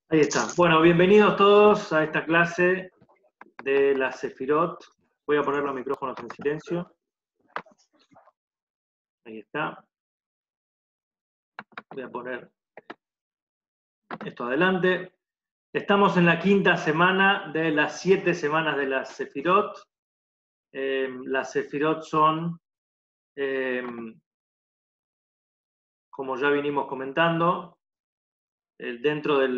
Ahí está. Bueno, bienvenidos todos a esta clase de la Sefirot. Voy a poner los micrófonos en silencio. Ahí está. Voy a poner esto adelante. Estamos en la quinta semana de las 7 semanas de la Sefirot. Las Sefirot son, como ya vinimos comentando, dentro de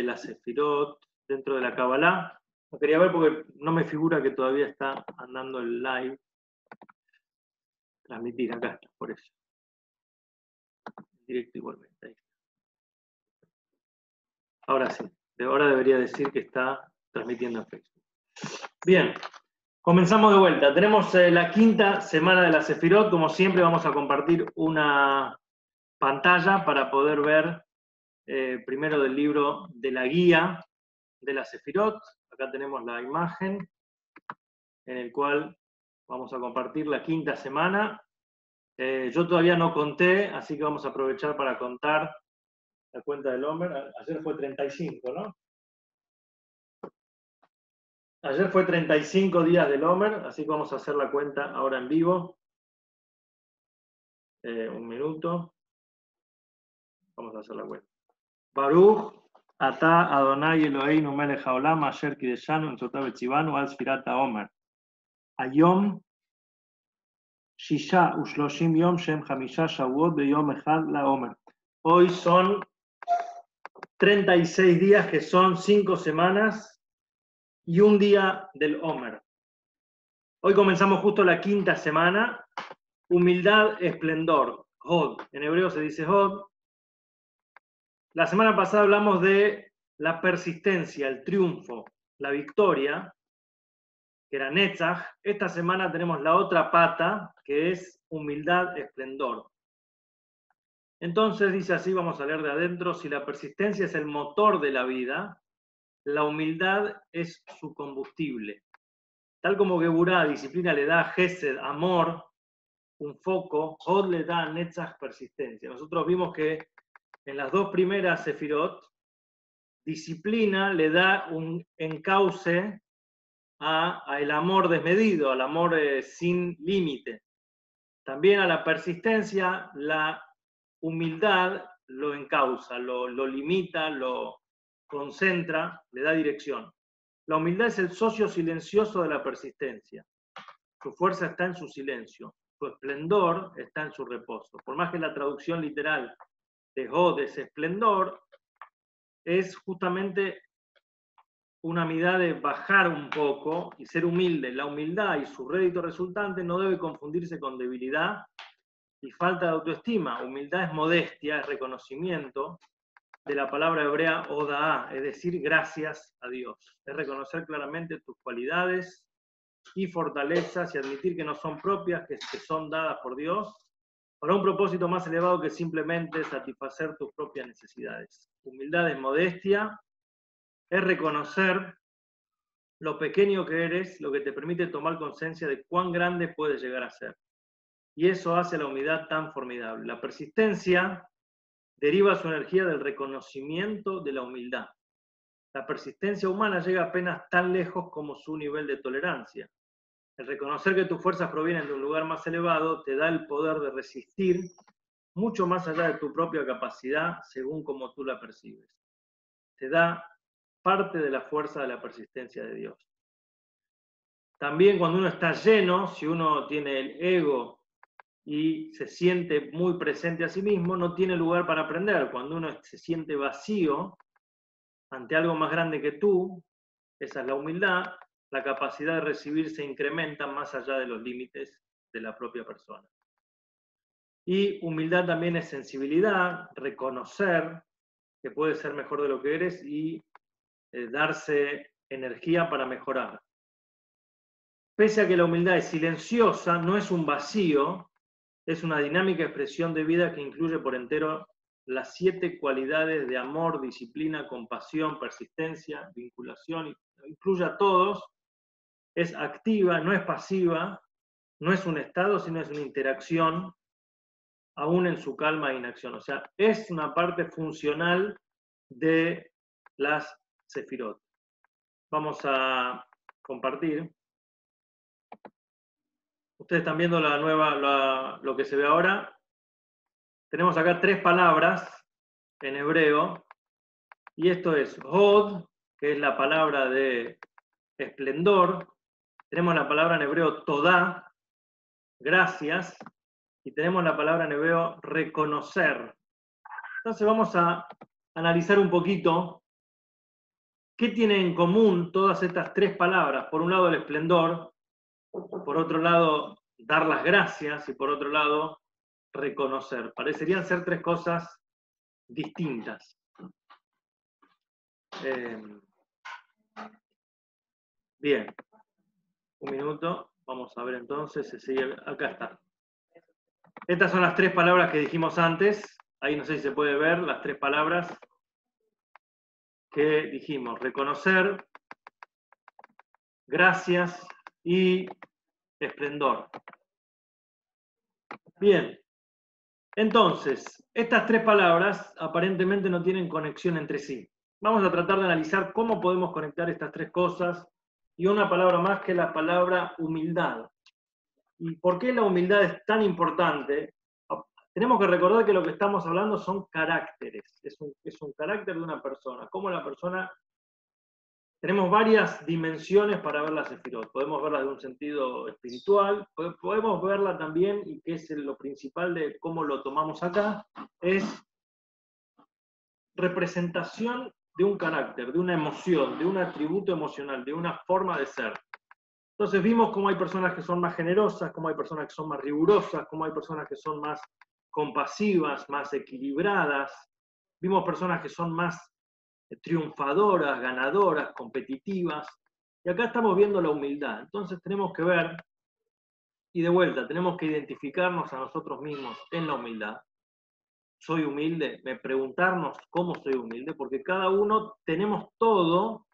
la Sefirot, dentro de la Kabbalah. Lo quería ver porque no me figura que todavía está andando el live. Transmitir acá está, por eso. Directo igualmente. Ahí. Ahora sí. Ahora debería decir que está transmitiendo en Facebook. Bien. Comenzamos de vuelta. Tenemos la quinta semana de la Sefirot. Como siempre vamos a compartir una pantalla para poder ver primero del libro de la guía de la Sefirot. Acá tenemos la imagen en el cual vamos a compartir la quinta semana. Yo todavía no conté, así que vamos a aprovechar para contar la cuenta del Omer. Ayer fue 35, ¿no? Ayer fue 35 días del Omer, así que vamos a hacer la cuenta ahora en vivo. Un minuto. Vamos a hacer la cuenta. Baruch, Ata Adonai Eloheinu melech haolam asher kideshanu mitzvotav v'tzivanu al sfirat haomer. Hayom Shisha ushloshim yom shem chamisha shavuot beyom echad laomer. Hoy son 36 días, que son 5 semanas y un día del Omer. Hoy comenzamos justo la quinta semana. Humildad, esplendor. Hod. En hebreo se dice Hod. La semana pasada hablamos de la persistencia, el triunfo, la victoria, que era Netzach. Esta semana tenemos la otra pata, que es humildad, esplendor. Entonces dice así, vamos a leer de adentro: si la persistencia es el motor de la vida, la humildad es su combustible. Tal como Geburá, disciplina, le da a Gesed, amor, un foco, Hod le da a Netzach persistencia. Nosotros vimos que en las dos primeras Sefirot, disciplina le da un encauce a el amor desmedido, al amor sin límite. También a la persistencia, la humildad lo encausa, lo limita, lo concentra, le da dirección. La humildad es el socio silencioso de la persistencia. Su fuerza está en su silencio, su esplendor está en su reposo. Por más que la traducción literal de Hod es esplendor, es justamente una mirada de bajar un poco y ser humilde. La humildad y su rédito resultante no debe confundirse con debilidad y falta de autoestima. Humildad es modestia, es reconocimiento de la palabra hebrea odaá, es decir, gracias a Dios. Es reconocer claramente tus cualidades y fortalezas y admitir que no son propias, que son dadas por Dios para un propósito más elevado que simplemente satisfacer tus propias necesidades. Humildad es modestia, es reconocer lo pequeño que eres, lo que te permite tomar conciencia de cuán grande puedes llegar a ser. Y eso hace la humildad tan formidable. La persistencia deriva su energía del reconocimiento de la humildad. La persistencia humana llega apenas tan lejos como su nivel de tolerancia. El reconocer que tus fuerzas provienen de un lugar más elevado te da el poder de resistir mucho más allá de tu propia capacidad según como tú la percibes. Te da parte de la fuerza de la persistencia de Dios. También cuando uno está lleno, si uno tiene el ego y se siente muy presente a sí mismo, no tiene lugar para aprender. Cuando uno se siente vacío ante algo más grande que tú, esa es la humildad, la capacidad de recibir se incrementa más allá de los límites de la propia persona. Y humildad también es sensibilidad, reconocer que puedes ser mejor de lo que eres y darse energía para mejorar. Pese a que la humildad es silenciosa, no es un vacío, es una dinámica expresión de vida que incluye por entero las 7 cualidades de amor, disciplina, compasión, persistencia, vinculación, incluye a todos, es activa, no es pasiva, no es un estado, sino es una interacción, aún en su calma e inacción. O sea, es una parte funcional de las sefirot. Vamos a compartir. Ustedes están viendo lo que se ve ahora. Tenemos acá 3 palabras en hebreo, y esto es Hod, que es la palabra de esplendor. Tenemos la palabra en hebreo Todá, gracias, y tenemos la palabra en hebreo reconocer. Entonces vamos a analizar un poquito qué tienen en común todas estas 3 palabras. Por un lado el esplendor, por otro lado dar las gracias y por otro lado reconocer. Parecerían ser 3 cosas distintas. Bien, un minuto, vamos a ver entonces, se sigue, acá está. Estas son las 3 palabras que dijimos antes, ahí no sé si se puede ver, las 3 palabras que dijimos: reconocer, gracias y esplendor. Bien, entonces, estas 3 palabras aparentemente no tienen conexión entre sí. Vamos a tratar de analizar cómo podemos conectar estas 3 cosas, y una palabra más, que la palabra humildad. ¿Y por qué la humildad es tan importante? Tenemos que recordar que lo que estamos hablando son caracteres, es un carácter de una persona. Cómo la persona, tenemos varias dimensiones para ver la sefirot. Podemos verla de un sentido espiritual, podemos verla también, y que es lo principal de cómo lo tomamos acá, es representación de un carácter, de una emoción, de un atributo emocional, de una forma de ser. Entonces vimos cómo hay personas que son más generosas, cómo hay personas que son más rigurosas, cómo hay personas que son más compasivas, más equilibradas. Vimos personas que son más triunfadoras, ganadoras, competitivas. Y acá estamos viendo la humildad. Entonces tenemos que ver, y de vuelta, tenemos que identificarnos a nosotros mismos en la humildad. ¿Soy humilde? Preguntarnos cómo soy humilde, porque cada uno tenemos todo.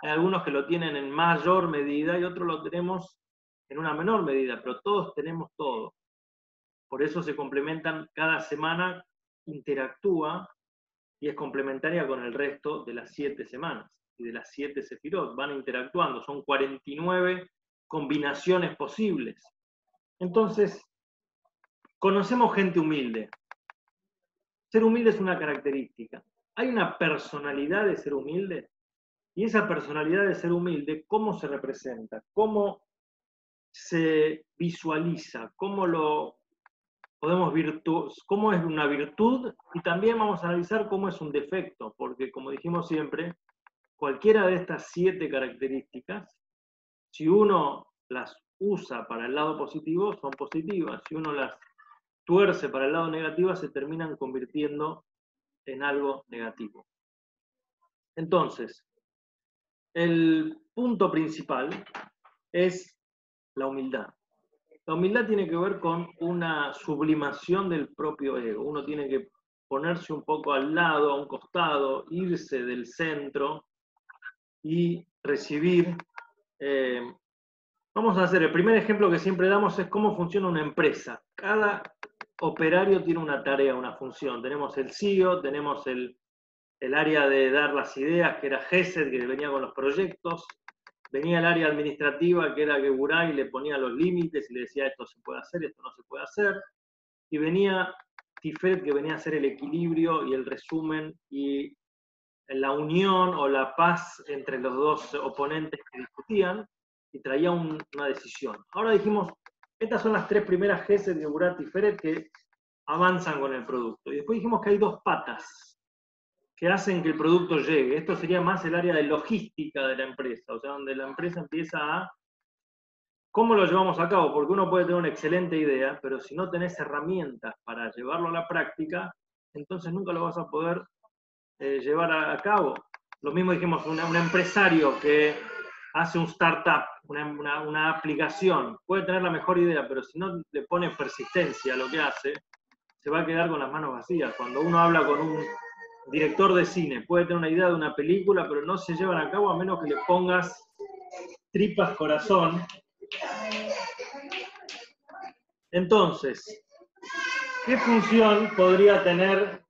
Hay algunos que lo tienen en mayor medida y otros lo tenemos en una menor medida, pero todos tenemos todo. Por eso se complementan, cada semana interactúa y es complementaria con el resto de las 7 semanas y de las 7 sefirot. Van interactuando, son 49 combinaciones posibles. Entonces, conocemos gente humilde. Ser humilde es una característica. Hay una personalidad de ser humilde, y esa personalidad de ser humilde, ¿cómo se representa? ¿Cómo se visualiza? ¿Cómo lo podemos cómo es una virtud? Y también vamos a analizar cómo es un defecto, porque como dijimos siempre, cualquiera de estas 7 características, si uno las usa para el lado positivo, son positivas. Si uno las tuerce para el lado negativo, se terminan convirtiendo en algo negativo. Entonces, el punto principal es la humildad. La humildad tiene que ver con una sublimación del propio ego. Uno tiene que ponerse un poco al lado, a un costado, irse del centro y recibir. Vamos a hacer, el primer ejemplo que siempre damos es cómo funciona una empresa. Cada operario tiene una tarea, una función. Tenemos el CEO, tenemos el área de dar las ideas, que era Gesed, que venía con los proyectos. Venía el área administrativa, que era Geburá, y le ponía los límites y le decía esto se puede hacer, esto no se puede hacer. Y venía Tiferet, que venía a hacer el equilibrio y el resumen y la unión o la paz entre los dos oponentes que discutían, y traía una decisión. Ahora dijimos, estas son las 3 primeras Gesed, Geburá, Tiferet, que avanzan con el producto. Y después dijimos que hay 2 patas que hacen que el producto llegue. Esto sería más el área de logística de la empresa, o sea, donde la empresa empieza a ¿cómo lo llevamos a cabo? Porque uno puede tener una excelente idea, pero si no tenés herramientas para llevarlo a la práctica, entonces nunca lo vas a poder llevar a cabo. Lo mismo dijimos, un empresario que hace un startup, una aplicación, puede tener la mejor idea, pero si no le pone persistencia a lo que hace, se va a quedar con las manos vacías. Cuando uno habla con un director de cine, puede tener una idea de una película, pero no se llevan a cabo a menos que le pongas tripas corazón. Entonces, ¿qué función podría tener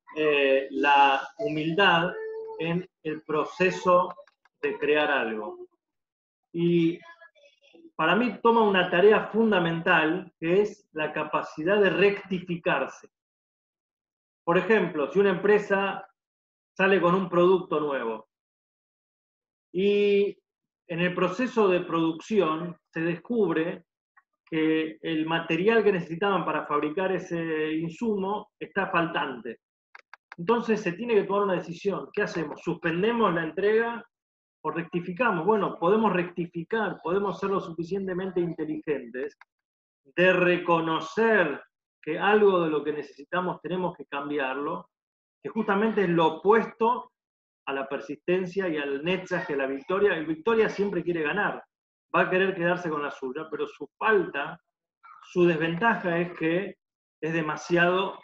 la humildad en el proceso de crear algo. Y para mí toma una tarea fundamental, que es la capacidad de rectificarse. Por ejemplo, si una empresa sale con un producto nuevo y en el proceso de producción se descubre que el material que necesitaban para fabricar ese insumo está faltante. Entonces se tiene que tomar una decisión. ¿Qué hacemos? ¿Suspendemos la entrega o rectificamos? Bueno, podemos rectificar, podemos ser lo suficientemente inteligentes de reconocer que algo de lo que necesitamos tenemos que cambiarlo, que justamente es lo opuesto a la persistencia y al netzach, que la victoria. El victoria siempre quiere ganar, va a querer quedarse con la suya, pero su falta, su desventaja es que es demasiado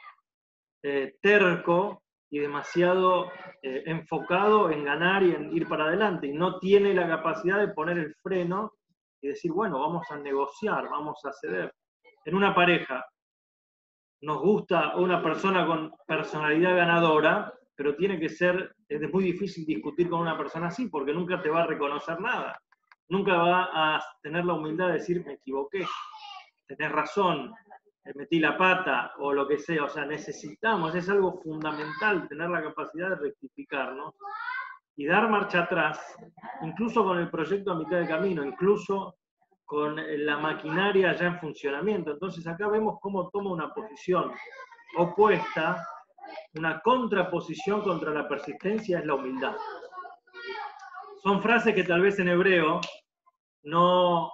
terco y demasiado enfocado en ganar y en ir para adelante, y no tiene la capacidad de poner el freno y decir, bueno, vamos a negociar, vamos a ceder. En una pareja nos gusta una persona con personalidad ganadora, pero tiene que ser, es muy difícil discutir con una persona así, porque nunca te va a reconocer nada, nunca va a tener la humildad de decir, me equivoqué, tenés razón, metí la pata o lo que sea. O sea, necesitamos, es algo fundamental tener la capacidad de rectificarnos y dar marcha atrás, incluso con el proyecto a mitad de camino, incluso con la maquinaria ya en funcionamiento. Entonces acá vemos cómo toma una posición opuesta, una contraposición contra la persistencia, es la humildad. Son frases que tal vez en hebreo no,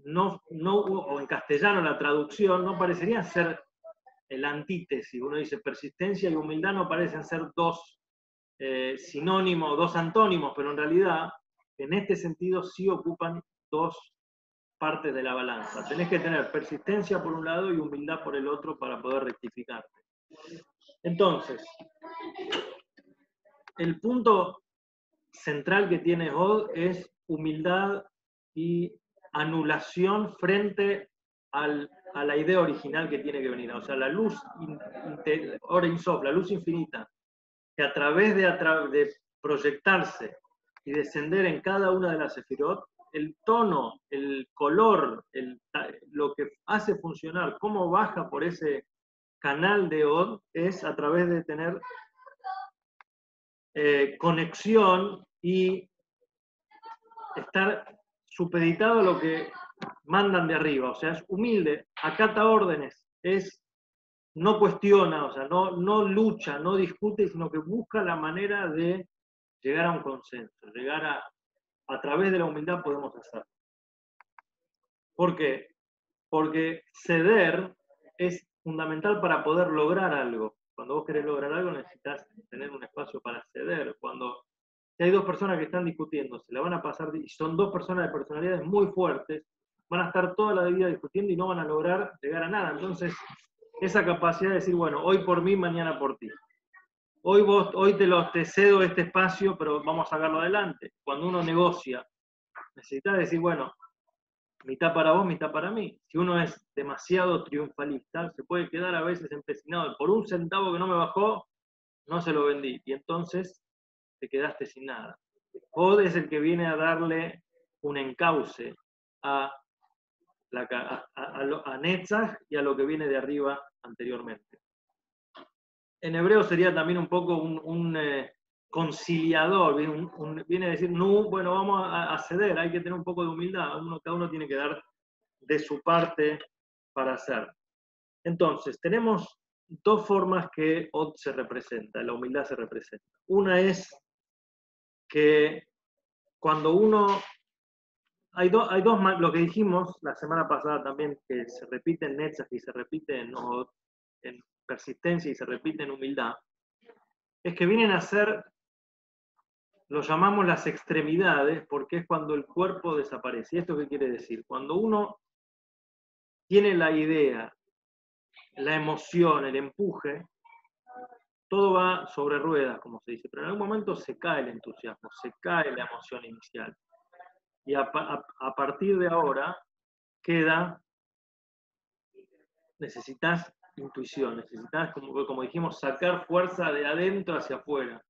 o en castellano la traducción, no parecería ser el antítesis. Uno dice persistencia y humildad no parecen ser dos sinónimos, dos antónimos, pero en realidad en este sentido sí ocupan dos partes de la balanza. Tenés que tener persistencia por un lado y humildad por el otro para poder rectificarte. Entonces, el punto central que tiene Od es humildad y anulación frente a la idea original que tiene que venir. O sea, la luz, Oren Sof, la luz infinita, que a través de proyectarse y descender en cada una de las sefirot, el tono, el color, lo que hace funcionar, cómo baja por ese canal de Od, es a través de tener conexión y estar supeditado a lo que mandan de arriba. O sea, es humilde, acata órdenes, no cuestiona, o sea, no lucha, no discute, sino que busca la manera de llegar a un consenso, llegar a través de la humildad podemos hacerlo. ¿Por qué? Porque ceder es fundamental para poder lograr algo. Cuando vos querés lograr algo necesitas tener un espacio para ceder. Cuando si hay dos personas que están discutiendo, se la van a pasar, y son dos personas de personalidades muy fuertes, van a estar toda la vida discutiendo y no van a lograr llegar a nada. Entonces, esa capacidad de decir, bueno, hoy por mí, mañana por ti. Hoy te cedo este espacio, pero vamos a sacarlo adelante. Cuando uno negocia, necesitas decir, bueno, mitad para vos, mitad para mí. Si uno es demasiado triunfalista, se puede quedar a veces empecinado. Por un centavo que no me bajó, no se lo vendí. Y entonces te quedaste sin nada. Od es el que viene a darle un encauce a Netzach y a lo que viene de arriba anteriormente. En hebreo sería también un poco un conciliador, viene a decir, no, bueno, vamos a ceder, hay que tener un poco de humildad, cada uno tiene que dar de su parte para hacer. Entonces, tenemos dos formas que Od se representa, la humildad se representa. Una es que cuando uno... Hay dos, lo que dijimos la semana pasada también, que se repite en Netzach y se repite en persistencia y se repite en humildad, es que vienen a ser, lo llamamos las extremidades, porque es cuando el cuerpo desaparece. ¿Y esto qué quiere decir? Cuando uno tiene la idea, la emoción, el empuje, todo va sobre ruedas, como se dice, pero en algún momento se cae el entusiasmo, se cae la emoción inicial. Y a partir de ahora necesitas intuición, necesitas, como dijimos, sacar fuerza de adentro hacia afuera.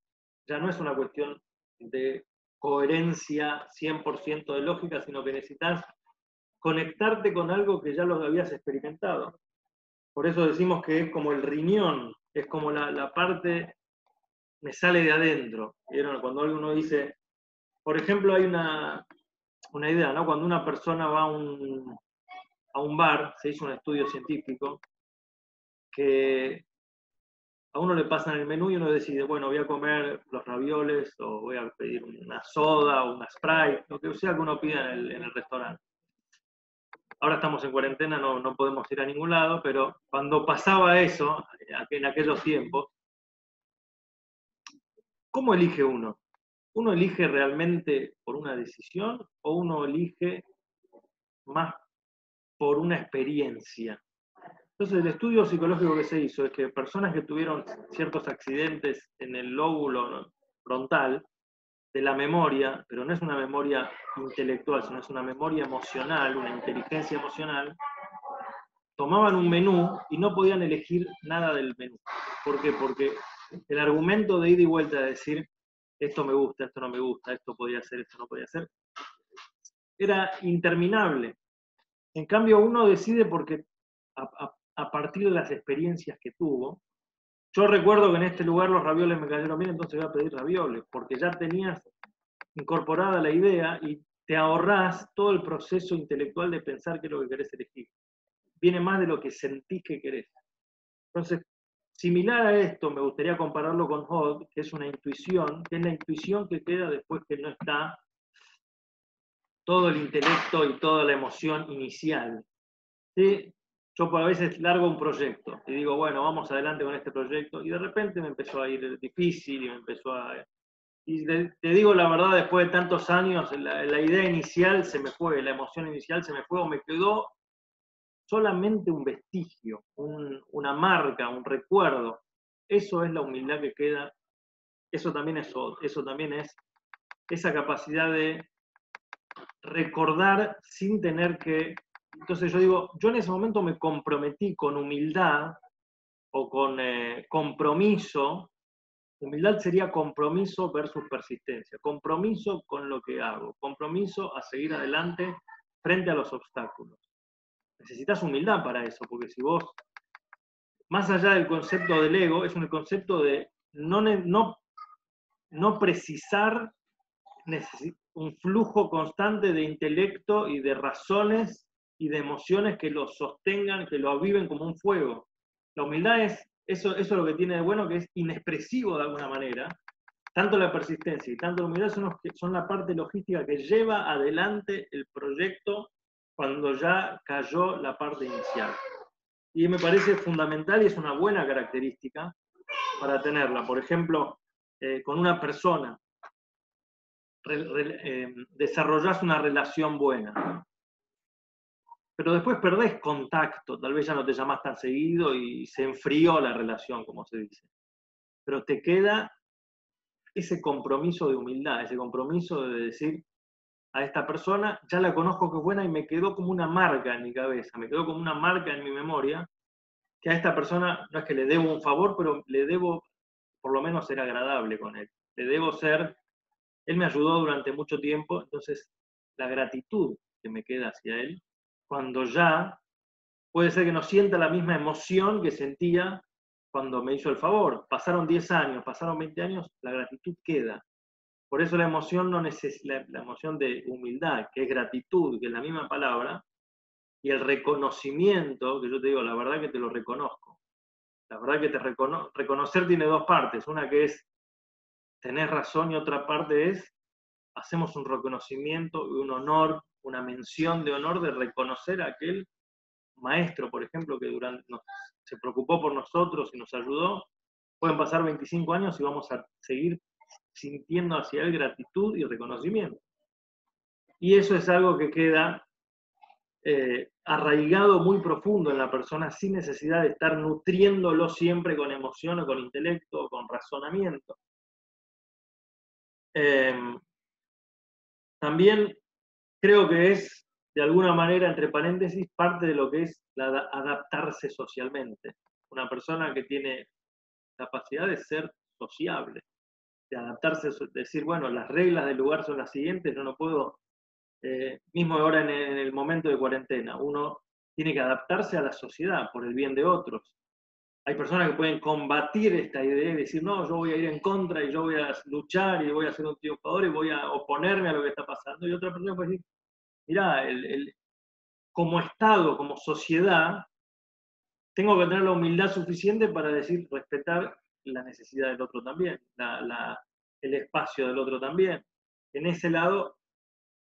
ya no es una cuestión de coherencia 100% de lógica, sino que necesitas conectarte con algo que ya lo habías experimentado. Por eso decimos que es como el riñón, es como la parte, me sale de adentro. ¿Vieron? Cuando uno dice, por ejemplo, hay una idea, ¿no? Cuando una persona va a un bar, se hizo un estudio científico, que a uno le pasan el menú y uno decide, bueno, voy a comer los ravioles o voy a pedir una soda o una Sprite, lo que sea que uno pida en el restaurante. Ahora estamos en cuarentena, no podemos ir a ningún lado, pero cuando pasaba eso, en aquellos tiempos, ¿cómo elige uno? ¿Uno elige realmente por una decisión o uno elige más por una experiencia? Entonces, el estudio psicológico que se hizo es que personas que tuvieron ciertos accidentes en el lóbulo frontal de la memoria, pero no es una memoria intelectual, sino es una memoria emocional, una inteligencia emocional, tomaban un menú y no podían elegir nada del menú. ¿Por qué? Porque el argumento de ida y vuelta de decir, esto me gusta, esto no me gusta, esto podía ser, esto no podía ser, era interminable. En cambio, uno decide porque a partir de las experiencias que tuvo, yo recuerdo que en este lugar los ravioles me cayeron bien, entonces voy a pedir ravioles, porque ya tenías incorporada la idea y te ahorrás todo el proceso intelectual de pensar qué es lo que querés elegir. Viene más de lo que sentís que querés. Entonces, similar a esto, me gustaría compararlo con Hod, que es una intuición, que es la intuición que queda después que no está todo el intelecto y toda la emoción inicial. ¿Sí? Yo a veces largo un proyecto y digo, bueno, vamos adelante con este proyecto, y de repente me empezó a ir difícil y me empezó a... Y te digo la verdad, después de tantos años, la idea inicial se me fue, la emoción inicial se me fue, o me quedó solamente un vestigio, una marca, un recuerdo. Eso es la humildad que queda, eso también es esa capacidad de recordar sin tener que... Entonces yo digo, yo en ese momento me comprometí con humildad o con compromiso. Humildad sería compromiso versus persistencia, compromiso con lo que hago, compromiso a seguir adelante frente a los obstáculos. Necesitas humildad para eso, porque si vos, más allá del concepto del ego, es un concepto de no precisar un flujo constante de intelecto y de razones y de emociones que lo sostengan, que lo aviven como un fuego. La humildad es, eso es lo que tiene de bueno, que es inexpresivo de alguna manera. Tanto la persistencia y tanto la humildad son la parte logística que lleva adelante el proyecto cuando ya cayó la parte inicial. Y me parece fundamental y es una buena característica para tenerla. Por ejemplo, con una persona desarrollás una relación buena, pero después perdés contacto, tal vez ya no te llamás tan seguido y se enfrió la relación, como se dice. Pero te queda ese compromiso de humildad, ese compromiso de decir a esta persona, ya la conozco que es buena y me quedó como una marca en mi cabeza, me quedó como una marca en mi memoria, que a esta persona no es que le debo un favor, pero le debo por lo menos ser agradable con él. Le debo ser, él me ayudó durante mucho tiempo, entonces la gratitud que me queda hacia él, cuando ya puede ser que no sienta la misma emoción que sentía cuando me hizo el favor. Pasaron 10 años, pasaron 20 años, la gratitud queda. Por eso la emoción, la emoción de humildad, que es gratitud, que es la misma palabra, y el reconocimiento, que yo te digo, la verdad que te lo reconozco. La verdad que reconocer tiene dos partes. Una que es tener razón y otra parte es hacemos un reconocimiento, un honor, una mención de honor de reconocer a aquel maestro, por ejemplo, que se preocupó por nosotros y nos ayudó. Pueden pasar 25 años y vamos a seguir sintiendo hacia él gratitud y reconocimiento. Y eso es algo que queda arraigado muy profundo en la persona sin necesidad de estar nutriéndolo siempre con emoción o con intelecto o con razonamiento. También creo que es, de alguna manera, entre paréntesis, parte de lo que es adaptarse socialmente. Una persona que tiene capacidad de ser sociable. de adaptarse, decir, bueno, las reglas del lugar son las siguientes, yo no puedo, mismo ahora en el momento de cuarentena, uno tiene que adaptarse a la sociedad por el bien de otros. Hay personas que pueden combatir esta idea y decir, no, yo voy a ir en contra y yo voy a luchar y voy a ser un triunfador y voy a oponerme a lo que está pasando. Y otra persona puede decir, mirá, como Estado, como sociedad, tengo que tener la humildad suficiente para decir, respetar la necesidad del otro también, el espacio del otro también. En ese lado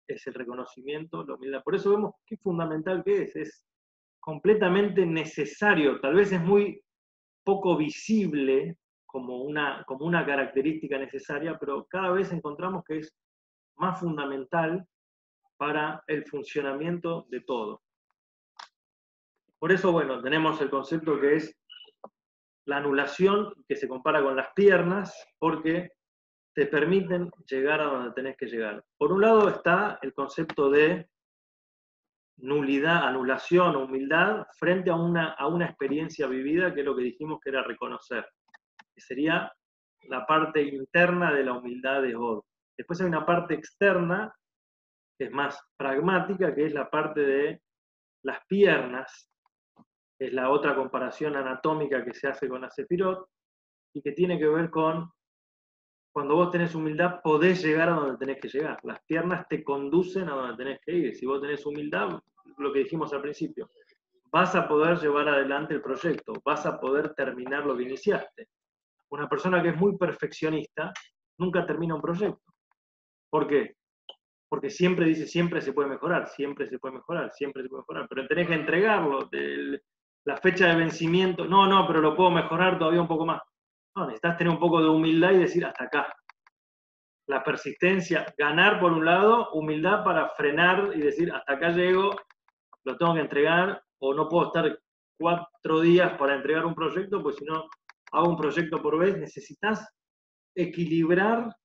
es el reconocimiento, la humildad. Por eso vemos qué fundamental que es completamente necesario, tal vez es muy poco visible como una característica necesaria, pero cada vez encontramos que es más fundamental para el funcionamiento de todo. Por eso, bueno, tenemos el concepto que es la anulación, que se compara con las piernas, porque te permiten llegar a donde tenés que llegar. Por un lado está el concepto de nulidad, anulación o humildad frente a una experiencia vivida, que es lo que dijimos que era reconocer, que sería la parte interna de la humildad de Od. Después hay una parte externa, que es más pragmática, que es la parte de las piernas, es la otra comparación anatómica que se hace con la Sefirot, y que tiene que ver con cuando vos tenés humildad, podés llegar a donde tenés que llegar. Las piernas te conducen a donde tenés que ir. Si vos tenés humildad, lo que dijimos al principio, vas a poder llevar adelante el proyecto, vas a poder terminar lo que iniciaste. Una persona que es muy perfeccionista nunca termina un proyecto. ¿Por qué? Porque siempre dice, siempre se puede mejorar, siempre se puede mejorar, siempre se puede mejorar, pero tenés que entregarlo. La fecha de vencimiento, no, pero lo puedo mejorar todavía un poco más. No, necesitas tener un poco de humildad y decir, hasta acá. La persistencia, ganar por un lado, humildad para frenar y decir, hasta acá llego, lo tengo que entregar, o no puedo estar 4 días para entregar un proyecto, pues si no hago un proyecto por vez. Necesitas equilibrar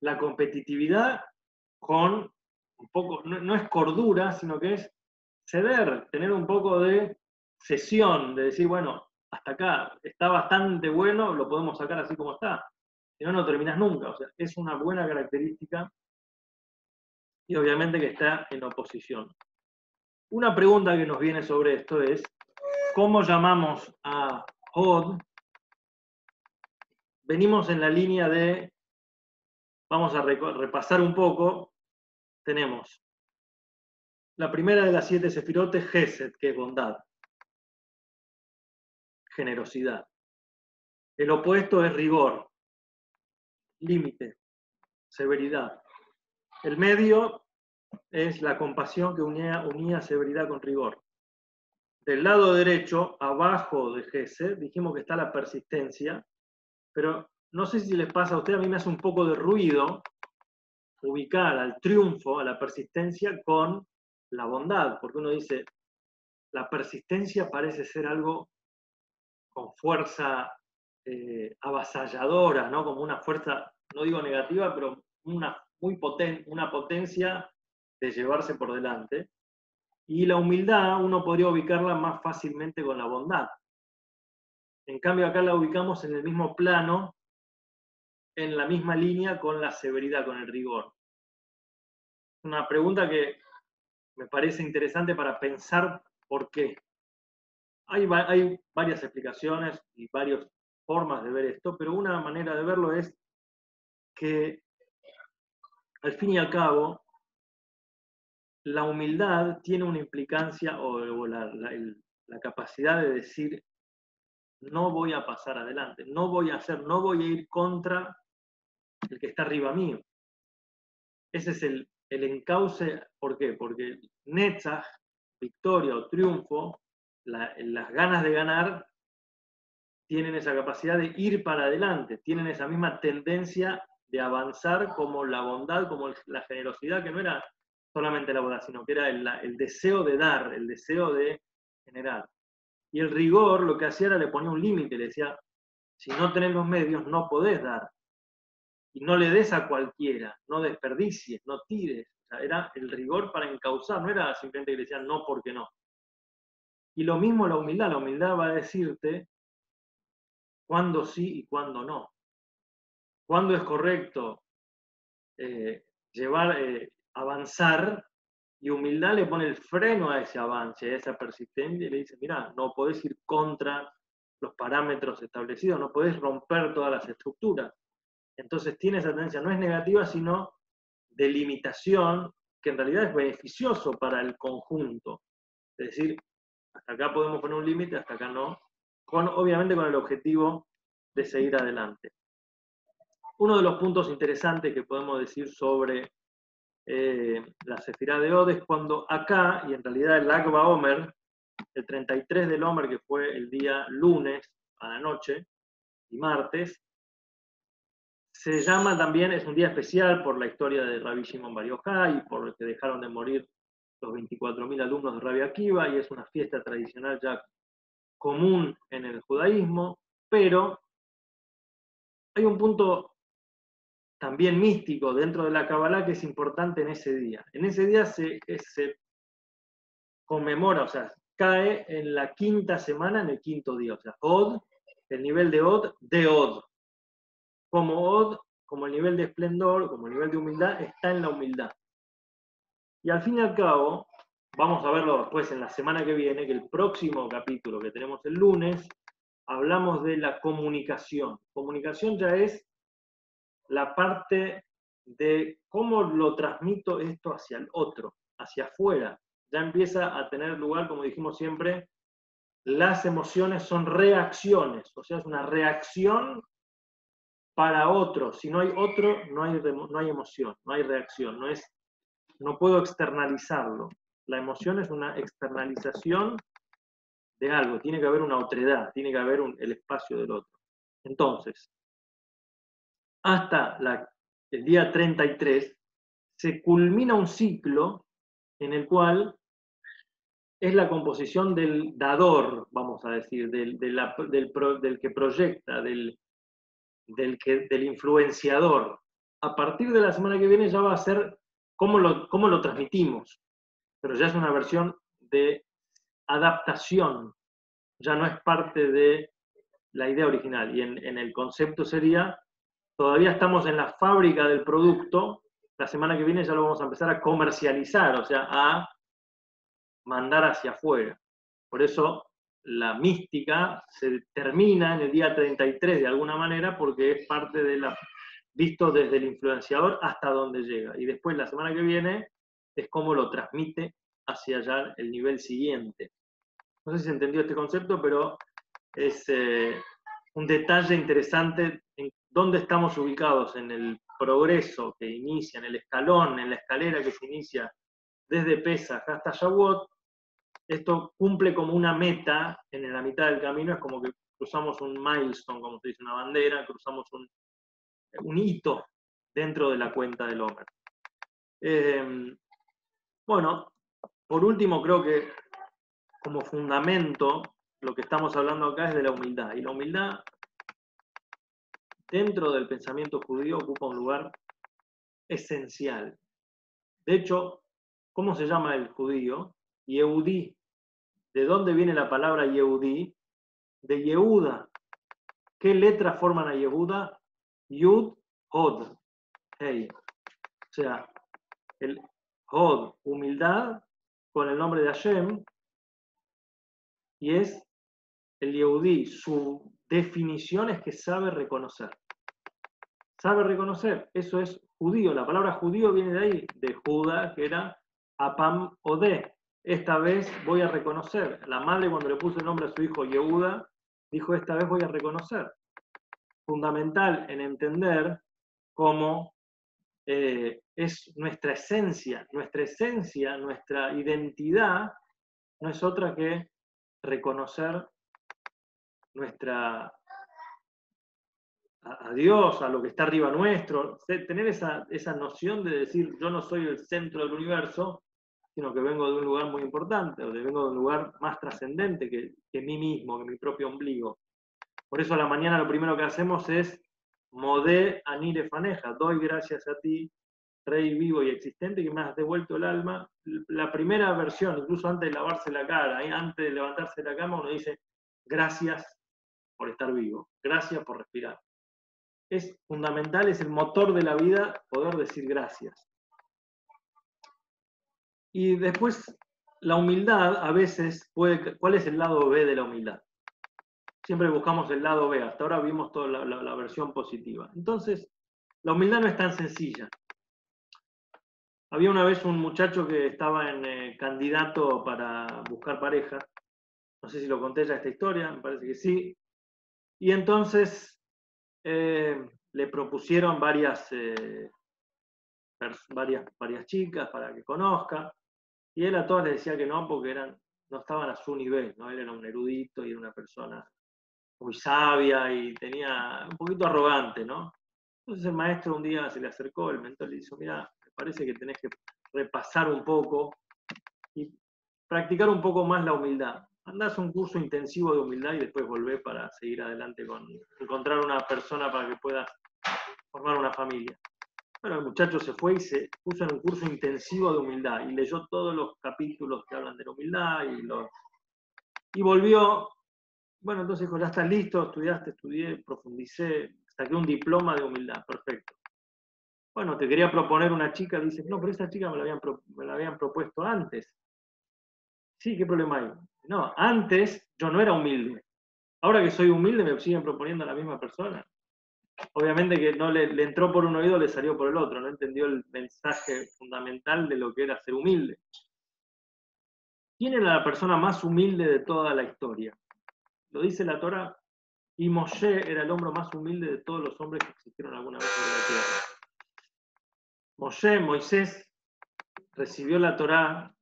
la competitividad con un poco, no es cordura, sino que es ceder, tener un poco de cesión, de decir, bueno, hasta acá está bastante bueno, lo podemos sacar así como está. Si no, no terminas nunca. O sea, es una buena característica y obviamente que está en oposición. Una pregunta que nos viene sobre esto es, ¿cómo llamamos a Hod? Venimos en la línea de, vamos a repasar un poco, tenemos la primera de las 7 sefirotes, Gesed, que es bondad, generosidad. El opuesto es rigor, límite, severidad. El medio es la compasión que unía severidad con rigor. Del lado derecho, abajo de Gesed, dijimos que está la persistencia, pero no sé si les pasa a ustedes, a mí me hace un poco de ruido ubicar al triunfo, a la persistencia con la bondad, porque uno dice, la persistencia parece ser algo con fuerza avasalladora, ¿no? Como una fuerza, no digo negativa, pero una potencia de llevarse por delante. Y la humildad uno podría ubicarla más fácilmente con la bondad. En cambio acá la ubicamos en el mismo plano, en la misma línea con la severidad, con el rigor. Una pregunta que me parece interesante para pensar por qué. Hay varias explicaciones y varias formas de ver esto, pero una manera de verlo es que al fin y al cabo la humildad tiene una implicancia o la capacidad de decir no voy a pasar adelante, no voy a ir contra el que está arriba mío. Ese es el encauce. ¿Por qué? Porque Netzach, victoria o triunfo, las ganas de ganar tienen esa capacidad de ir para adelante, tienen esa misma tendencia de avanzar como la bondad, como la generosidad, que no era solamente la bondad, sino que era el deseo de dar, el deseo de generar. Y el rigor lo que hacía era le ponía un límite, le decía, si no tenés los medios no podés dar. Y no le des a cualquiera, no desperdicies, no tires. O sea, era el rigor para encauzar, no era simplemente que le decían no porque no. Y lo mismo la humildad va a decirte cuándo sí y cuándo no. cuándo es correcto avanzar, y humildad le pone el freno a ese avance, a esa persistencia, y le dice, mirá, no podés ir contra los parámetros establecidos, no podés romper todas las estructuras. Entonces tiene esa tendencia, no es negativa, sino de limitación, que en realidad es beneficioso para el conjunto. Es decir, hasta acá podemos poner un límite, hasta acá no, obviamente con el objetivo de seguir adelante. Uno de los puntos interesantes que podemos decir sobre la Sefirá de Od es cuando acá, y en realidad el Lag BaOmer, el 33 del Omer, que fue el día lunes a la noche y martes, se llama también, es un día especial por la historia de Rabbi Shimon Bar Yochai y por el que dejaron de morir los 24.000 alumnos de Rabbi Akiva, y es una fiesta tradicional ya común en el judaísmo, pero hay un punto también místico dentro de la Kabbalah que es importante en ese día. En ese día se conmemora, o sea, cae en la quinta semana, en el quinto día, o sea, Od, el nivel de Od. Como Od, como el nivel de esplendor, como el nivel de humildad, está en la humildad. Y al fin y al cabo, vamos a verlo después en la semana que viene, que el próximo capítulo que tenemos el lunes, hablamos de la comunicación. Comunicación ya es la parte de cómo lo transmito esto hacia el otro, hacia afuera. Ya empieza a tener lugar, como dijimos siempre, las emociones son reacciones, o sea, es una reacción para otro. Si no hay otro, no hay emoción, no hay reacción, no puedo externalizarlo. La emoción es una externalización de algo, tiene que haber una otredad, tiene que haber el espacio del otro. Entonces, hasta el día 33 se culmina un ciclo en el cual es la composición del dador, vamos a decir, del que proyecta, del influenciador. A partir de la semana que viene ya va a ser cómo lo transmitimos, pero ya es una versión de adaptación, ya no es parte de la idea original. Y en el concepto sería, todavía estamos en la fábrica del producto, la semana que viene ya lo vamos a empezar a comercializar, o sea, a mandar hacia afuera. Por eso la mística se termina en el día 33 de alguna manera, porque es parte de visto desde el influenciador hasta donde llega. Y después la semana que viene es cómo lo transmite hacia allá el nivel siguiente. No sé si se entendió este concepto, pero es un detalle interesante en dónde estamos ubicados en el progreso que inicia, en el escalón, en la escalera que se inicia desde Pesach hasta Shavuot. Esto cumple como una meta en la mitad del camino, es como que cruzamos un milestone, como se dice, una bandera, cruzamos un hito dentro de la cuenta del Omer. Bueno, por último, creo que como fundamento, lo que estamos hablando acá es de la humildad. Y la humildad, dentro del pensamiento judío, ocupa un lugar esencial. De hecho, ¿cómo se llama el judío? Yehudí. ¿De dónde viene la palabra Yehudí? De Yehuda. ¿Qué letras forman a Yehuda? Yud, Hod. Hey. O sea, el Hod, humildad, con el nombre de Hashem, y es el Yehudí. Su definición es que sabe reconocer. Sabe reconocer, eso es judío. La palabra judío viene de ahí, de Judá, que era Apam Ode. Esta vez voy a reconocer. La madre, cuando le puso el nombre a su hijo Yehuda, dijo: esta vez voy a reconocer. Fundamental en entender cómo es nuestra esencia, nuestra identidad, no es otra que reconocer a Dios, a lo que está arriba nuestro, tener esa noción de decir, yo no soy el centro del universo, sino que vengo de un lugar muy importante, o vengo de un lugar más trascendente que mí mismo, que mi propio ombligo. Por eso a la mañana lo primero que hacemos es Modé Anile Faneja, doy gracias a ti, Rey vivo y existente, que me has devuelto el alma. La primera versión, incluso antes de lavarse la cara, antes de levantarse de la cama, uno dice, gracias por estar vivo, gracias por respirar. es fundamental, es el motor de la vida poder decir gracias. Y después, la humildad a veces puede... ¿Cuál es el lado B de la humildad? Siempre buscamos el lado B, hasta ahora vimos toda la versión positiva. Entonces, la humildad no es tan sencilla. Había una vez un muchacho que estaba en candidato para buscar pareja. No sé si lo conté ya esta historia, me parece que sí. Y entonces le propusieron varias chicas para que conozca. Y él a todas les decía que no, porque no estaban a su nivel, ¿no? Él era un erudito y era una persona muy sabia y tenía un poquito arrogante, ¿no? Entonces el maestro un día se le acercó, el mentor le dijo, mira, me parece que tenés que repasar un poco y practicar un poco más la humildad. Andás a un curso intensivo de humildad y después volvés para seguir adelante con encontrar una persona para que puedas formar una familia. Bueno, el muchacho se fue y se puso en un curso intensivo de humildad y leyó todos los capítulos que hablan de la humildad y volvió. Bueno, entonces dijo, ya estás listo, estudié, profundicé, saqué un diploma de humildad, perfecto. Bueno, te quería proponer una chica, dice, no, pero esa chica me la habían propuesto antes. Sí, ¿qué problema hay? No, antes yo no era humilde. Ahora que soy humilde me siguen proponiendo a la misma persona. Obviamente que no le entró por un oído, le salió por el otro, no entendió el mensaje fundamental de lo que era ser humilde. ¿Quién era la persona más humilde de toda la historia? Lo dice la Torá, y Moshe era el hombre más humilde de todos los hombres que existieron alguna vez sobre la tierra. Moisés, recibió la Torá,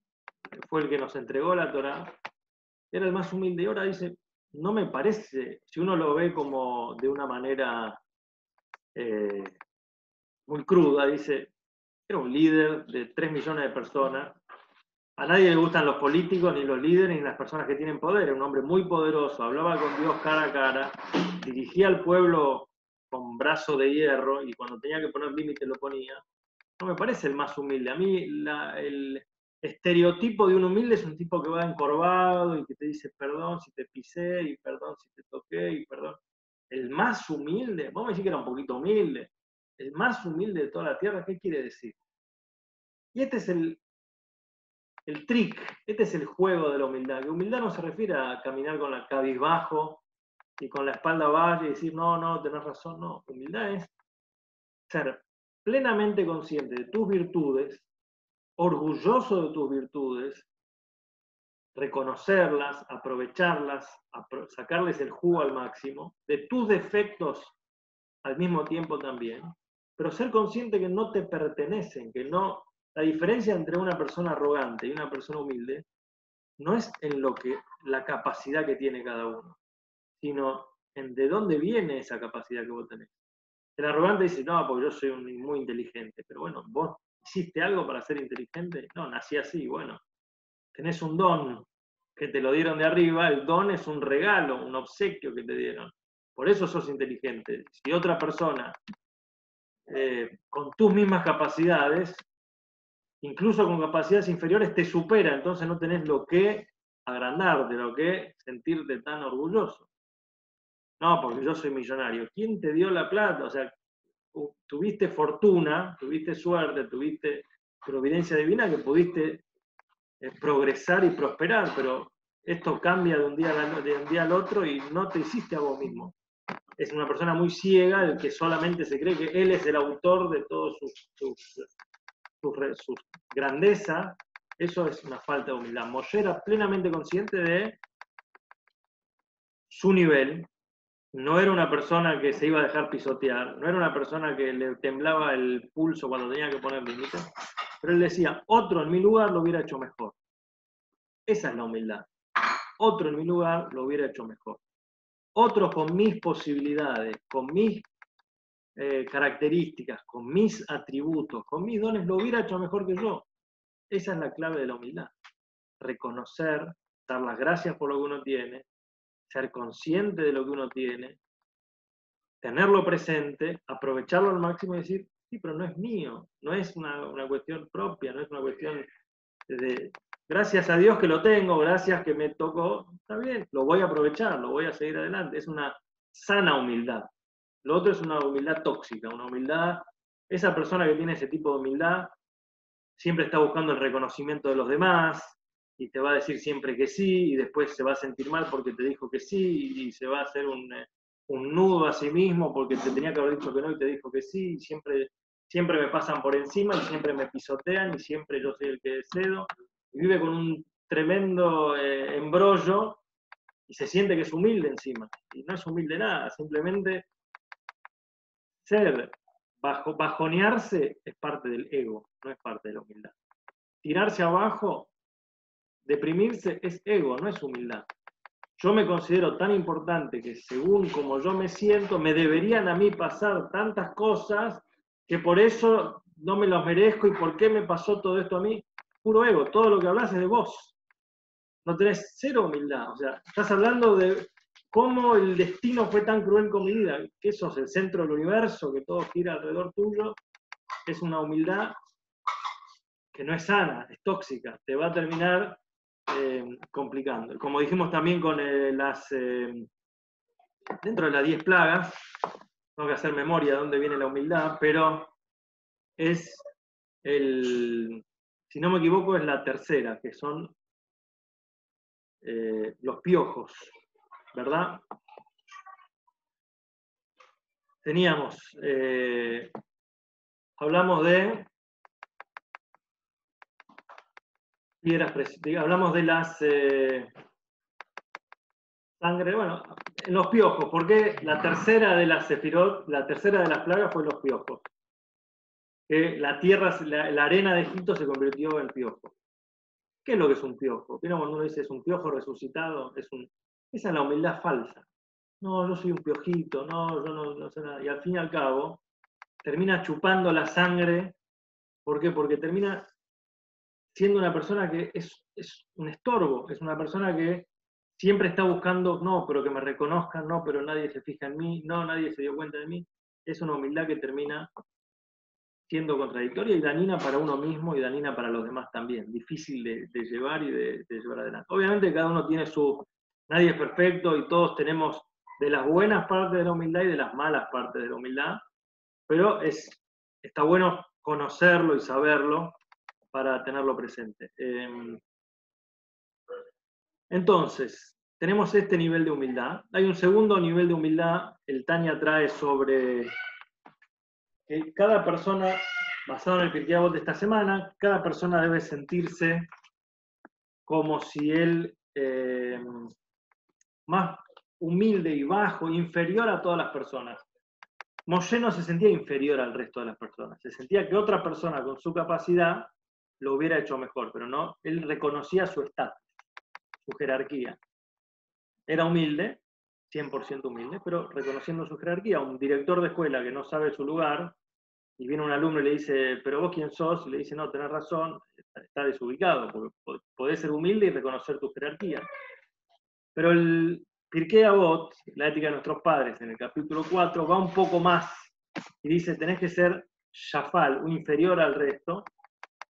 fue el que nos entregó la Torá, era el más humilde. Y ahora dice, no me parece, si uno lo ve como de una manera muy cruda, dice, era un líder de 3 millones de personas. A nadie le gustan los políticos, ni los líderes, ni las personas que tienen poder. Era un hombre muy poderoso, hablaba con Dios cara a cara, dirigía al pueblo con brazo de hierro y cuando tenía que poner límite lo ponía. No me parece el más humilde. A mí el estereotipo de un humilde es un tipo que va encorvado y que te dice perdón si te pisé y perdón si te toqué y perdón. El más humilde, vamos a decir que era un poquito humilde, el más humilde de toda la tierra, ¿qué quiere decir? Y este es el trick, este es el juego de la humildad. Que humildad no se refiere a caminar con la cabizbajo y con la espalda baja y decir, no, tenés razón, no. Humildad es ser plenamente consciente de tus virtudes, orgulloso de tus virtudes, reconocerlas, aprovecharlas, sacarles el jugo al máximo, de tus defectos al mismo tiempo también, pero ser consciente que no te pertenecen, que no, la diferencia entre una persona arrogante y una persona humilde no es en la capacidad que tiene cada uno, sino en de dónde viene esa capacidad que vos tenés. El arrogante dice, no, porque yo soy muy inteligente, pero bueno, vos hiciste algo para ser inteligente, no, nací así, bueno, tenés un don que te lo dieron de arriba, el don es un regalo, un obsequio que te dieron, por eso sos inteligente. Si otra persona, con tus mismas capacidades, incluso con capacidades inferiores, te supera, entonces no tenés lo que agrandarte, lo que sentirte tan orgulloso. No, porque yo soy millonario. ¿Quién te dio la plata? O sea, tuviste fortuna, tuviste suerte, tuviste providencia divina que pudiste progresar y prosperar, pero esto cambia de un día al otro y no te hiciste a vos mismo. Es una persona muy ciega el que solamente se cree que él es el autor de toda su grandeza. Eso es una falta de humildad. Moshe era plenamente consciente de su nivel. No era una persona que se iba a dejar pisotear, no era una persona que le temblaba el pulso cuando tenía que poner límites, pero él decía, otro en mi lugar lo hubiera hecho mejor. Esa es la humildad. Otro en mi lugar lo hubiera hecho mejor. Otro con mis posibilidades, con mis características, con mis atributos, con mis dones, lo hubiera hecho mejor que yo. Esa es la clave de la humildad. Reconocer, dar las gracias por lo que uno tiene, ser consciente de lo que uno tiene, tenerlo presente, aprovecharlo al máximo y decir, sí, pero no es mío, no es una cuestión propia, no es una cuestión de, gracias a Dios que lo tengo, gracias que me tocó, está bien, lo voy a aprovechar, lo voy a seguir adelante, es una sana humildad. Lo otro es una humildad tóxica, una humildad, esa persona que tiene ese tipo de humildad siempre está buscando el reconocimiento de los demás y te va a decir siempre que sí y después se va a sentir mal porque te dijo que sí y se va a hacer un nudo a sí mismo porque te tenía que haber dicho que no y te dijo que sí y siempre me pasan por encima y siempre me pisotean y siempre yo soy el que cedo y vive con un tremendo embrollo y se siente que es humilde encima y no es humilde nada, simplemente ser, bajonearse es parte del ego, no es parte de la humildad. Tirarse abajo, deprimirse es ego, no es humildad. Yo me considero tan importante que según como yo me siento, me deberían a mí pasar tantas cosas que por eso no me los merezco y por qué me pasó todo esto a mí. Puro ego, todo lo que hablas es de vos. No tenés cero humildad. O sea, estás hablando de cómo el destino fue tan cruel con mi vida, que sos el centro del universo, que todo gira alrededor tuyo. Es una humildad que no es sana, es tóxica, te va a terminar complicando. Como dijimos también con dentro de las 10 plagas, tengo que hacer memoria de dónde viene la humildad, pero es si no me equivoco, es la tercera, que son los piojos, ¿verdad? Teníamos, hablamos de piedras, hablamos de las sangre, bueno, los piojos, porque la tercera de las sefirot, la tercera de las plagas fue los piojos. Que la tierra, la arena de Egipto se convirtió en piojo. ¿Qué es lo que es un piojo? ¿Vieron cuando uno dice es un piojo resucitado? Esa es la humildad falsa. No, yo soy un piojito, no, yo no sé nada. Y al fin y al cabo, termina chupando la sangre. ¿Por qué? Porque termina siendo una persona que es un estorbo, es una persona que siempre está buscando, no, pero que me reconozcan, no, pero nadie se fija en mí, no, nadie se dio cuenta de mí. Es una humildad que termina siendo contradictoria y dañina para uno mismo y dañina para los demás también. Difícil de llevar y de llevar adelante. Obviamente cada uno tiene nadie es perfecto y todos tenemos de las buenas partes de la humildad y de las malas partes de la humildad, pero está bueno conocerlo y saberlo para tenerlo presente. Entonces, tenemos este nivel de humildad. Hay un segundo nivel de humildad, el Tanya trae sobre que cada persona, basado en el Pirkei Avot de esta semana, cada persona debe sentirse como si él más humilde y bajo, inferior a todas las personas. Moshe no se sentía inferior al resto de las personas, se sentía que otra persona con su capacidad lo hubiera hecho mejor, pero no, él reconocía su estatus, su jerarquía. Era humilde, 100% humilde, pero reconociendo su jerarquía. Un director de escuela que no sabe su lugar, y viene un alumno y le dice, pero vos quién sos, y le dice, no, tenés razón, está desubicado, porque podés ser humilde y reconocer tu jerarquía. Pero el Pirkei Avot, la ética de nuestros padres, en el capítulo 4, va un poco más, y dice, tenés que ser shafal, un inferior al resto.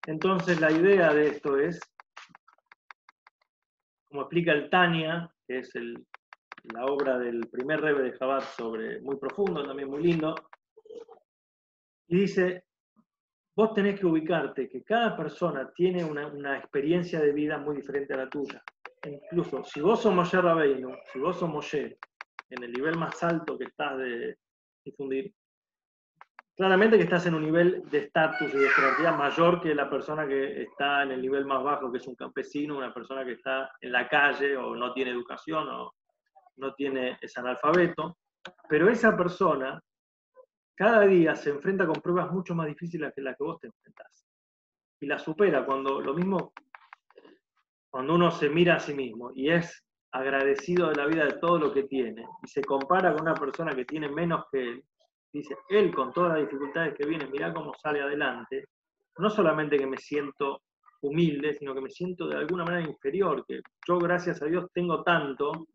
Entonces la idea de esto es, como explica el Tanya, que es la obra del primer Rebbe de Chabad, muy profundo, también muy lindo, y dice, vos tenés que ubicarte que cada persona tiene una experiencia de vida muy diferente a la tuya. Incluso, si vos sos Moshe Rabbeinu, si vos sos Moshe, en el nivel más alto que estás de difundir, claramente que estás en un nivel de estatus y de jerarquía mayor que la persona que está en el nivel más bajo, que es un campesino, una persona que está en la calle o no tiene educación o no es analfabeto, pero esa persona cada día se enfrenta con pruebas mucho más difíciles que las que vos te enfrentás. Y la supera cuando uno se mira a sí mismo y es agradecido de la vida de todo lo que tiene y se compara con una persona que tiene menos que él, dice, él con todas las dificultades que viene, mirá cómo sale adelante, no solamente que me siento humilde, sino que me siento de alguna manera inferior, que yo gracias a Dios tengo tanto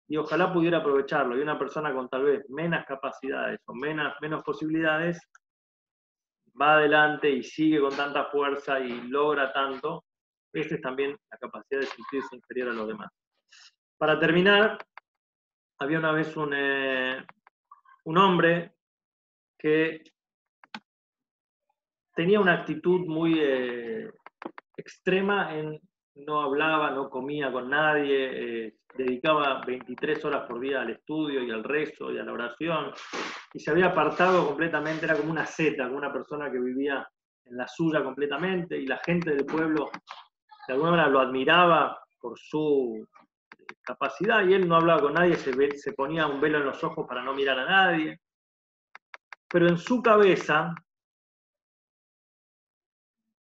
y ojalá pudiera aprovecharlo. Y una persona con tal vez menos capacidades o menos posibilidades va adelante y sigue con tanta fuerza y logra tanto. Esta es también la capacidad de sentirse inferior a los demás. Para terminar, había una vez un hombre que tenía una actitud muy extrema en no hablaba, no comía con nadie, dedicaba 23 horas por día al estudio y al rezo y a la oración, y se había apartado completamente, era como una seta, como una persona que vivía en la suya completamente, y la gente del pueblo de alguna manera lo admiraba por su capacidad, y él no hablaba con nadie, se ponía un velo en los ojos para no mirar a nadie, pero en su cabeza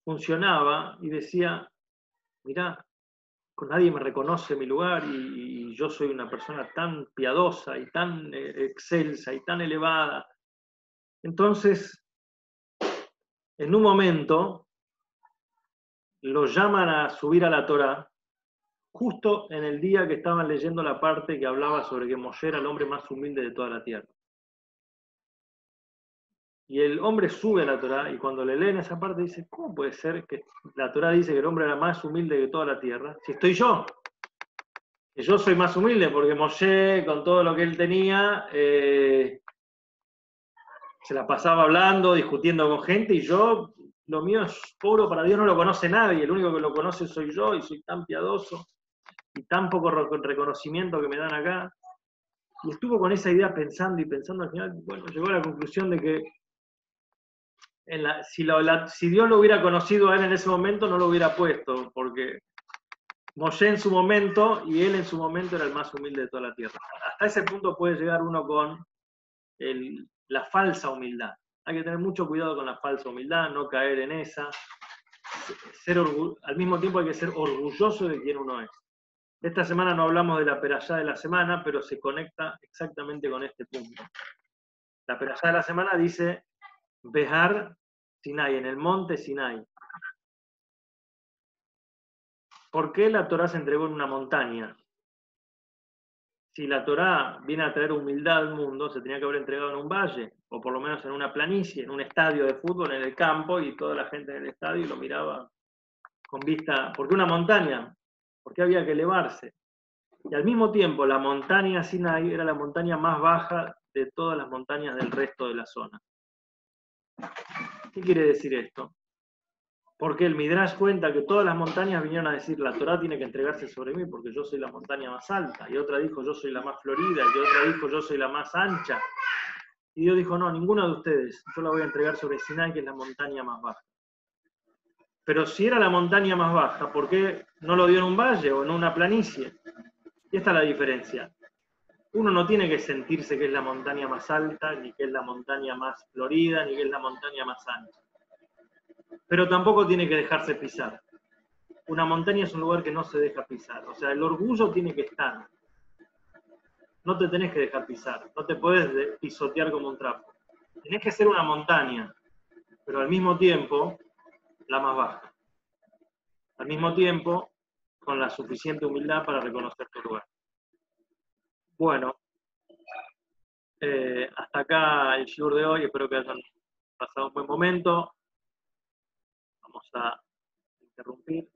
funcionaba y decía, mirá, con nadie me reconoce mi lugar y yo soy una persona tan piadosa y tan excelsa y tan elevada. Entonces, en un momento, lo llaman a subir a la Torá, justo en el día que estaban leyendo la parte que hablaba sobre que Moshe era el hombre más humilde de toda la tierra. Y el hombre sube a la Torá y cuando le leen esa parte dice, ¿cómo puede ser que la Torá dice que el hombre era más humilde de toda la tierra? Si estoy yo, que yo soy más humilde, porque Moshe, con todo lo que él tenía, se la pasaba hablando, discutiendo con gente, y yo, lo mío es puro para Dios, no lo conoce nadie, el único que lo conoce soy yo, y soy tan piadoso, y tan poco reconocimiento que me dan acá. Y estuvo con esa idea pensando y pensando, al final, bueno, llegó a la conclusión de que si Dios lo hubiera conocido a él en ese momento, no lo hubiera puesto, porque Moshe en su momento y él en su momento era el más humilde de toda la tierra. Hasta ese punto puede llegar uno con la falsa humildad. Hay que tener mucho cuidado con la falsa humildad, no caer en esa. Al mismo tiempo hay que ser orgulloso de quien uno es. Esta semana no hablamos de la perashá de la semana, pero se conecta exactamente con este punto. La perashá de la semana dice Behar Sinai, en el monte Sinai. ¿Por qué la Torá se entregó en una montaña? Si la Torá viene a traer humildad al mundo, se tenía que haber entregado en un valle, o por lo menos en una planicie, en un estadio de fútbol, en el campo, y toda la gente en el estadio lo miraba con vista. ¿Por qué una montaña? Porque había que elevarse. Y al mismo tiempo, la montaña Sinai era la montaña más baja de todas las montañas del resto de la zona. ¿Qué quiere decir esto? Porque el Midrash cuenta que todas las montañas vinieron a decir, la Torá tiene que entregarse sobre mí porque yo soy la montaña más alta. Y otra dijo, yo soy la más florida. Y otra dijo, yo soy la más ancha. Y Dios dijo, no, ninguna de ustedes. Yo la voy a entregar sobre Sinai, que es la montaña más baja. Pero si era la montaña más baja, ¿por qué no lo dio en un valle o en una planicie? Y esta es la diferencia. Uno no tiene que sentirse que es la montaña más alta, ni que es la montaña más florida, ni que es la montaña más ancha. Pero tampoco tiene que dejarse pisar. Una montaña es un lugar que no se deja pisar. O sea, el orgullo tiene que estar. No te tenés que dejar pisar. No te podés pisotear como un trapo. Tenés que ser una montaña, pero al mismo tiempo la más baja. Al mismo tiempo, con la suficiente humildad para reconocer tu lugar. Bueno, hasta acá el shiur de hoy. Espero que hayan pasado un buen momento. Vamos a interrumpir.